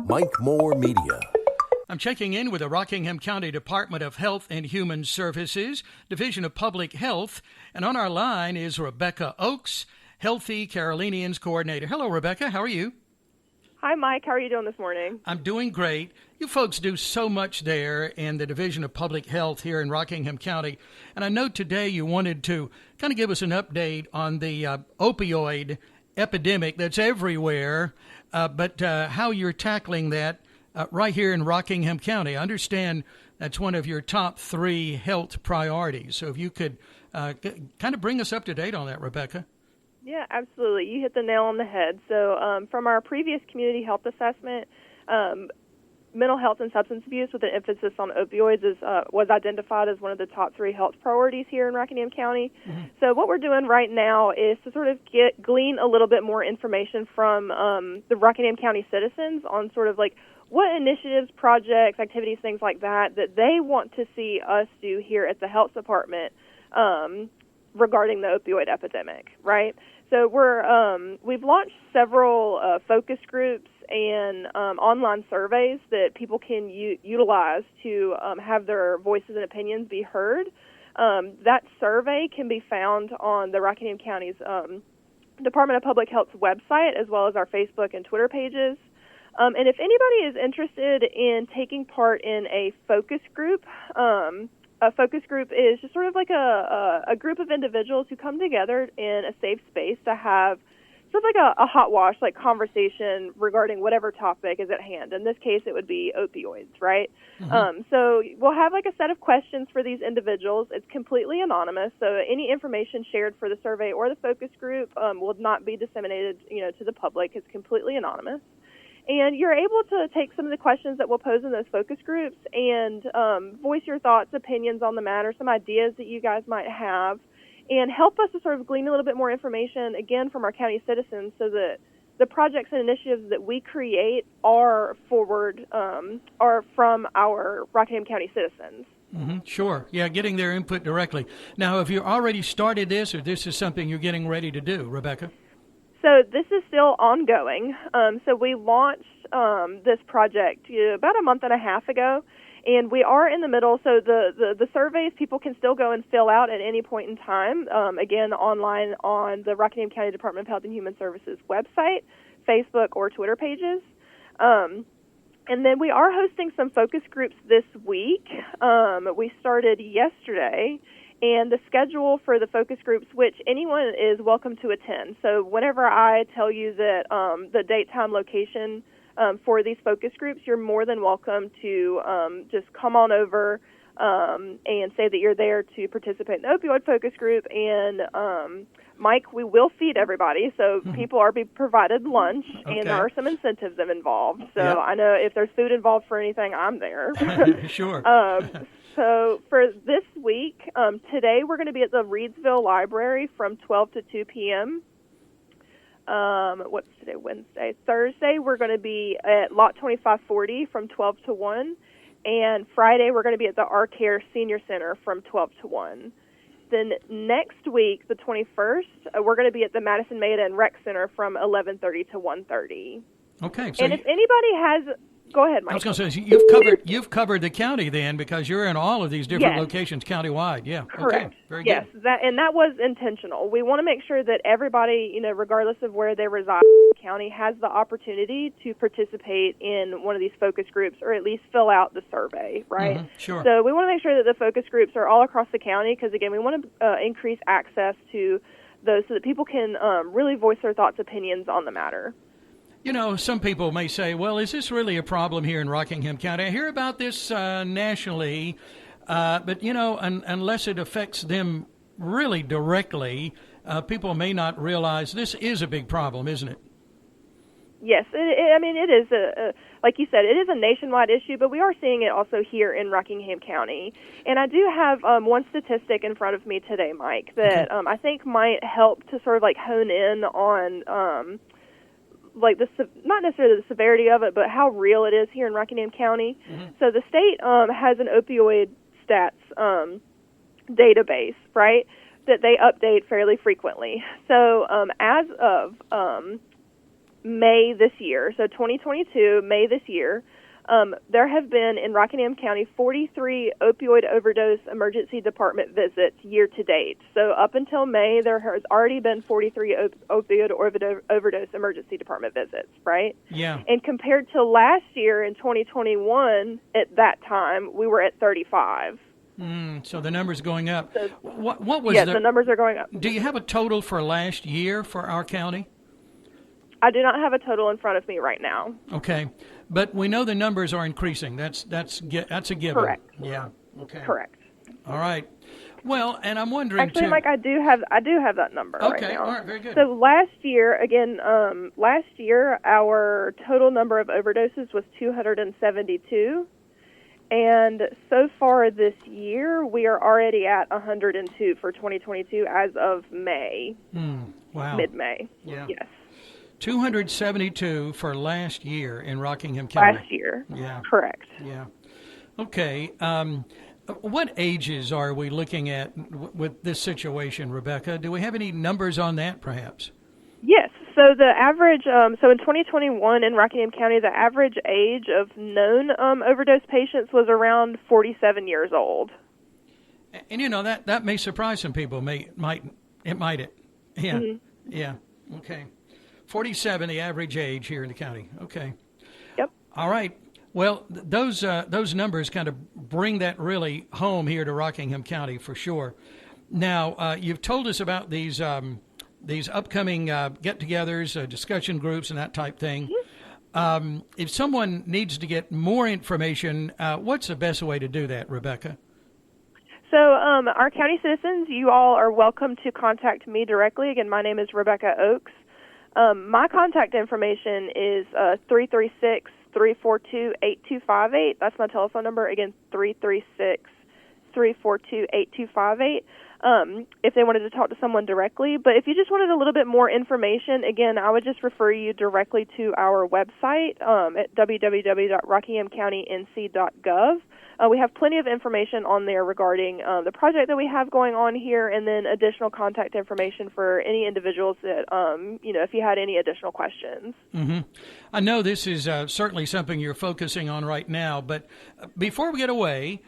Mike Moore Media. I'm checking in with the Rockingham County Department of Health and Human Services, Division of Public Health, and on our line is Rebecca Oakes, Healthy Carolinians Coordinator. Hello, Rebecca. How are you? Hi, Mike. How are you doing this morning? I'm doing great. You folks do so much there in the Division of Public Health here in Rockingham County, and I know today you wanted to kind of give us an update on the opioid epidemic that's everywhere, but how you're tackling that right here in Rockingham County. I understand that's one of your top 3 health priorities. So if you could kind of bring us up to date on that, Rebecca. Yeah, absolutely. You hit the nail on the head. So from our previous community health assessment, mental health and substance abuse with an emphasis on opioids was identified as one of the top 3 health priorities here in Rockingham County. Mm-hmm. So what we're doing right now is to sort of glean a little bit more information from the Rockingham County citizens on sort of like what initiatives, projects, activities, things like that they want to see us do here at the health department regarding the opioid epidemic, right? So we've launched several focus groups and online surveys that people can utilize to have their voices and opinions be heard. That survey can be found on the Rockingham County's Department of Public Health's website, as well as our Facebook and Twitter pages. And if anybody is interested in taking part in a focus group is just sort of like a group of individuals who come together in a safe space to have sort of like a hot wash, like conversation regarding whatever topic is at hand. In this case, it would be opioids, right? Mm-hmm. So we'll have like a set of questions for these individuals. It's completely anonymous, so any information shared for the survey or the focus group will not be disseminated, to the public. It's completely anonymous. And you're able to take some of the questions that we'll pose in those focus groups and voice your thoughts, opinions on the matter, some ideas that you guys might have, and help us to sort of glean a little bit more information, again, from our county citizens so that the projects and initiatives that we create are from our Rockingham County citizens. Mm-hmm. Sure. Yeah, getting their input directly. Now, have you already started this, or this is something you're getting ready to do, Rebecca? So this is still ongoing. So we launched this project about a month and a half ago, and we are in the middle. So the surveys people can still go and fill out at any point in time, again, online on the Rockingham County Department of Health and Human Services website, Facebook, or Twitter pages. And then we are hosting some focus groups this week. We started yesterday. And the schedule for the focus groups, which anyone is welcome to attend. So whenever I tell you that the date, time, location for these focus groups, you're more than welcome to just come on over and say that you're there to participate in the opioid focus group. And Mike, we will feed everybody, so people are being provided lunch, and there are some incentives involved. So I know if there's food involved for anything, I'm there. Sure. So for this week, today we're going to be at the Reedsville Library from 12 to 2 p.m. What's today? Wednesday. Thursday we're going to be at Lot 2540 from 12 to 1. And Friday we're going to be at the R-Care Senior Center from 12 to 1. Then next week, the 21st, we're going to be at the Madison Maida and Rec Center from 11:30 to 1:30. Okay. So and if anybody has... Go ahead, Mike. I was going to say, you've covered the county then, because you're in all of these different locations countywide. Yeah. Correct. Okay. Very good. Yes, that was intentional. We want to make sure that everybody, regardless of where they reside in the county, has the opportunity to participate in one of these focus groups, or at least fill out the survey, right? Mm-hmm. Sure. So we want to make sure that the focus groups are all across the county, because again, we want to increase access to those so that people can really voice their thoughts, opinions on the matter. Some people may say, well, is this really a problem here in Rockingham County? I hear about this nationally, but, unless it affects them really directly, people may not realize this is a big problem, isn't it? Yes, it is, like you said, it is a nationwide issue, but we are seeing it also here in Rockingham County. And I do have one statistic in front of me today, Mike, that I think might help to sort of like hone in on not necessarily the severity of it, but how real it is here in Rockingham County. Mm-hmm. So the state has an opioid stats database, right, that they update fairly frequently. So as of May this year, so 2022, May this year, there have been in Rockingham County 43 opioid overdose emergency department visits year to date. So up until May, there has already been 43 opioid overdose emergency department visits, right? Yeah. And compared to last year in 2021, at that time, we were at 35. So the number's going up. So, what was yes, the numbers are going up. Do you have a total for last year for our county? I do not have a total in front of me right now. Okay, but we know the numbers are increasing. That's a given. Correct. Yeah. Okay. Correct. All right. Well, and I'm wondering actually, too. Mike, I do have that number right now. All right. Very good. So last year, our total number of overdoses was 272, and so far this year, we are already at 102 for 2022 as of May. Wow. Mid-May. Yeah. Yes. 272 for last year in Rockingham County. Last year. Yeah. Correct. Yeah. Okay. What ages are we looking at with this situation, Rebecca? Do we have any numbers on that, perhaps? Yes. So the average, so in 2021 in Rockingham County, the average age of known overdose patients was around 47 years old. And that may surprise some people. Yeah. Mm-hmm. Yeah. Okay. 47, the average age here in the county. Okay. Yep. All right. Well, those numbers kind of bring that really home here to Rockingham County for sure. Now, you've told us about these upcoming get-togethers, discussion groups, and that type thing. Mm-hmm. If someone needs to get more information, what's the best way to do that, Rebecca? So our county citizens, you all are welcome to contact me directly. Again, my name is Rebecca Oakes. My contact information is 336-342-8258. That's my telephone number. Again, 336-342-8258. If they wanted to talk to someone directly. But if you just wanted a little bit more information, again, I would just refer you directly to our website at www.rockinghamcountync.gov. We have plenty of information on there regarding the project that we have going on here, and then additional contact information for any individuals that, if you had any additional questions. Mm-hmm. I know this is certainly something you're focusing on right now, but before we get away,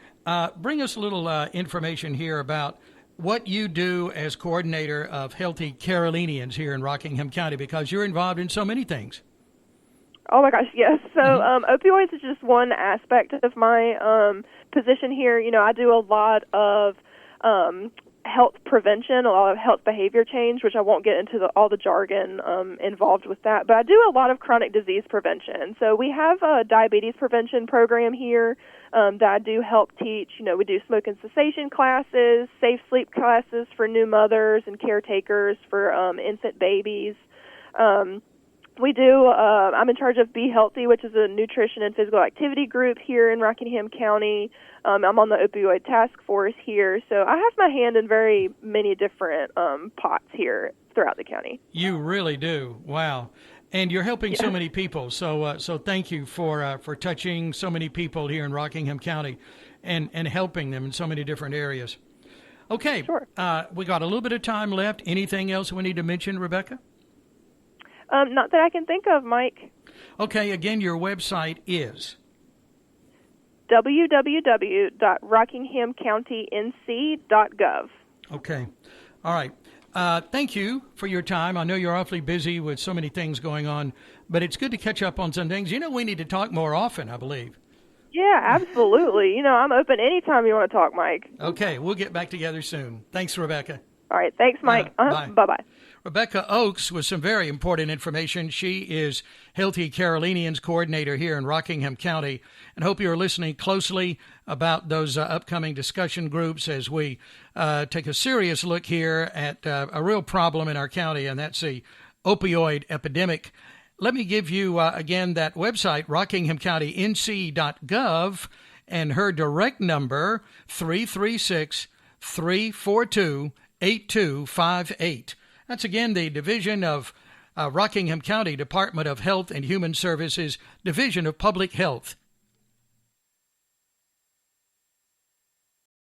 bring us a little information here about what you do as coordinator of Healthy Carolinians here in Rockingham County, because you're involved in so many things. Oh, my gosh, yes. So opioids is just one aspect of my position here. I do a lot of health prevention, a lot of health behavior change, which I won't get into all the jargon involved with that. But I do a lot of chronic disease prevention. So we have a diabetes prevention program here that I do help teach. We do smoke and cessation classes, safe sleep classes for new mothers and caretakers for infant babies. We do, I'm in charge of Be Healthy, which is a nutrition and physical activity group here in Rockingham County. I'm on the opioid task force here. So I have my hand in very many different pots here throughout the county. You really do. Wow. And you're helping so many people. So thank you for touching so many people here in Rockingham County and helping them in so many different areas. Okay. Sure. We got a little bit of time left. Anything else we need to mention, Rebecca? Not that I can think of, Mike. Okay, again, your website is? www.rockinghamcountync.gov. Okay. All right. Thank you for your time. I know you're awfully busy with so many things going on, but it's good to catch up on some things. We need to talk more often, I believe. Yeah, absolutely. I'm open anytime you want to talk, Mike. Okay, we'll get back together soon. Thanks, Rebecca. All right, thanks, Mike. Bye. Bye-bye. Rebecca Oakes with some very important information. She is Healthy Carolinians coordinator here in Rockingham County, and hope you're listening closely about those upcoming discussion groups as we take a serious look here at a real problem in our county, and that's the opioid epidemic. Let me give you again that website, rockinghamcountync.gov, and her direct number, 336-342-8258. That's, again, the Division of Rockingham County Department of Health and Human Services, Division of Public Health